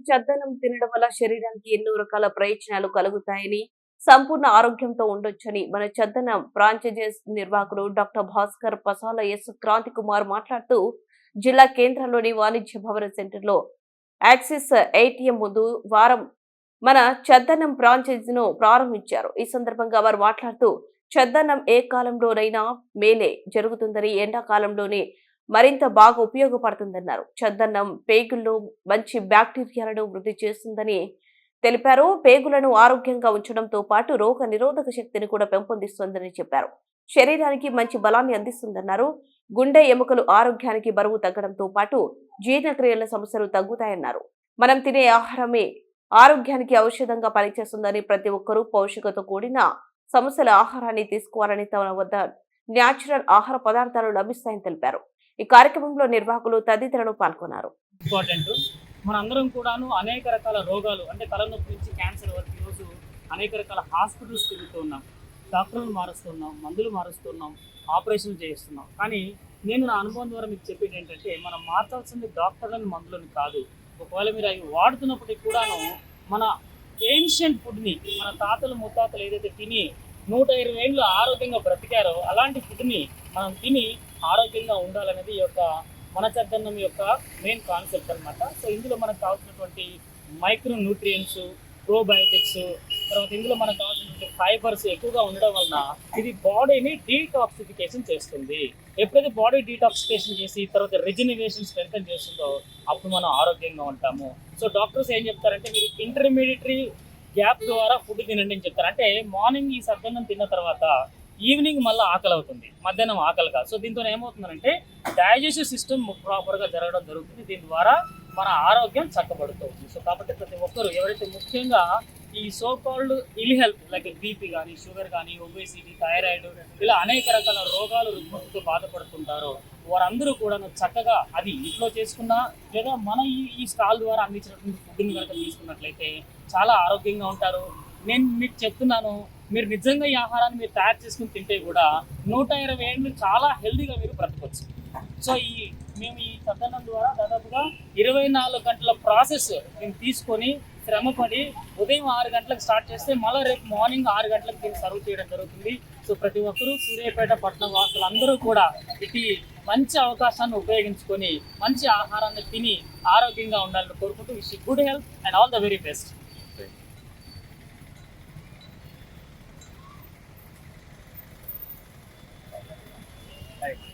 చద్దన్నం తినడం వల్ల శరీరానికి ఎన్నో రకాల ప్రయోజనాలు కలుగుతాయని, సంపూర్ణ ఆరోగ్యంతో ఉండొచ్చని మన చద్దన్నం ఫ్రాంచైజీస్ నిర్వాహకుడు డాక్టర్ భాస్కర్ పసాల ఎస్ క్రాంతి కుమార్ మాట్లాడుతూ, జిల్లా కేంద్రంలోని వాణిజ్య భవన సెంటర్లో యాక్సిస్ ఏటీఎం ముందు వారం మన చద్దన్నం ఫ్రాంచైజీను ప్రారంభించారు. ఈ సందర్భంగా వారు మాట్లాడుతూ, చద్దన్నం ఏ కాలంలోనైనా మేలే జరుగుతుందని, ఎండాకాలంలోనే మరింత బాగా ఉపయోగపడుతుందన్నారు. చద్దన్నం పేగుల్లో మంచి బ్యాక్టీరియాలను వృద్ధి చేస్తుందని తెలిపారు. పేగులను ఆరోగ్యంగా ఉంచడంతో పాటు రోగ నిరోధక శక్తిని కూడా పెంపొందిస్తుందని చెప్పారు. శరీరానికి మంచి బలాన్ని అందిస్తుందన్నారు. గుండె ఎముకలు ఆరోగ్యానికి బరువు తగ్గడంతో పాటు జీర్ణక్రియల సమస్యలు తగ్గుతాయన్నారు. మనం తినే ఆహారమే ఆరోగ్యానికి ఔషధంగా పనిచేస్తుందని, ప్రతి ఒక్కరూ పోషకతో కూడిన సమస్యల ఆహారాన్ని తీసుకోవాలని, తమ వద్ద న్యాచురల్ ఆహార పదార్థాలు లభిస్తాయని తెలిపారు. ఈ కార్యక్రమంలో నిర్వాహకులు తదితరులు పాల్గొన్నారు. ఇంపార్టెంట్ మనందరం కూడాను అనేక రకాల రోగాలు అంటే తలనొప్పి నుంచి క్యాన్సర్ వరకు ఈరోజు అనేక రకాల హాస్పిటల్స్ తిరుగుతూ ఉన్నాం, డాక్టర్లు మారుస్తున్నాం, మందులు మారుస్తున్నాం, ఆపరేషన్లు చేస్తున్నాం. కానీ నేను నా అనుభవం ద్వారా మీకు చెప్పేది ఏంటంటే, మనం మార్చాల్సింది డాక్టర్లను మందులను కాదు. ఒకవేళ మీరు అవి వాడుతున్నప్పటికీ కూడాను మన ఏన్షియంట్ ఫుడ్ని, మన తాతలు ముత్తాతలు ఏదైతే తిని 120 ఏళ్ళు ఆరోగ్యంగా బ్రతికారో అలాంటి ఫుడ్ని మనం తిని ఆరోగ్యంగా ఉండాలనేది ఈ యొక్క మన చద్దన్నం యొక్క మెయిన్ కాన్సెప్ట్ అనమాట. సో ఇందులో మనకు కావాల్సినటువంటి మైక్రో న్యూట్రియంట్స్, ప్రోబయోటిక్స్, తర్వాత ఇందులో మనకు కావాల్సినటువంటి ఫైబర్స్ ఎక్కువగా ఉండడం వలన ఇది బాడీని డీటాక్సిఫికేషన్ చేస్తుంది. ఎప్పుడైతే బాడీ డీటాక్సిఫికేషన్ చేసి తర్వాత రిజనరేషన్ స్ట్రెంథెన్ చేస్తుందో అప్పుడు మనం ఆరోగ్యంగా ఉంటాము. సో డాక్టర్స్ ఏం చెప్తారంటే, మీరు ఇంటర్మీడియటరీ గ్యాప్ ద్వారా ఫుడ్ తినండి అని చెప్తారు. అంటే మార్నింగ్ ఈ సద్దన్నం తిన్న తర్వాత ఈవినింగ్ మళ్ళీ ఆకలి అవుతుంది, మధ్యాహ్నం ఆకలి కాదు. సో దీంతో ఏమవుతుందంటే డైజెస్టివ్ సిస్టమ్ ప్రాపర్గా జరగడం జరుగుతుంది. దీని ద్వారా మన ఆరోగ్యం చక్కబడుతుంది. సో కాబట్టి ప్రతి ఒక్కరు ఎవరైతే ముఖ్యంగా ఈ so called ill health like BP కానీ, షుగర్ కానీ, ఒబేసిటీ, థైరాయిడ్ ఇలా అనేక రకాల రోగాలు రుగ్మతతో బాధపడుతుంటారో వారందరూ కూడా చక్కగా అది ఇంట్లో చేసుకున్నా లేదా మన ఈ స్టాల్ ద్వారా అందించినటువంటి ఫుడ్ని కనుక తీసుకున్నట్లయితే చాలా ఆరోగ్యంగా ఉంటారు. నేను మీకు చెప్తున్నాను, మీరు నిజంగా ఈ ఆహారాన్ని మీరు తయారు చేసుకుని తింటే కూడా 120 ఏళ్ళు చాలా హెల్దీగా మీరు బ్రతకొచ్చు. సో మేము ఈ చద్దన్నం ద్వారా దాదాపుగా 24 గంటల ప్రాసెస్ మేము తీసుకొని శ్రమపడి ఉదయం 6 గంటలకు స్టార్ట్ చేస్తే మళ్ళీ రేపు మార్నింగ్ 6 గంటలకు దీన్ని సర్వ్ చేయడం జరుగుతుంది. సో ప్రతి ఒక్కరూ సూర్యాపేట పట్టణ వాసులందరూ కూడా ఇది మంచి అవకాశాన్ని ఉపయోగించుకొని మంచి ఆహారాన్ని తిని ఆరోగ్యంగా ఉండాలని కోరుకుంటూ wish good health and all the very best. Right.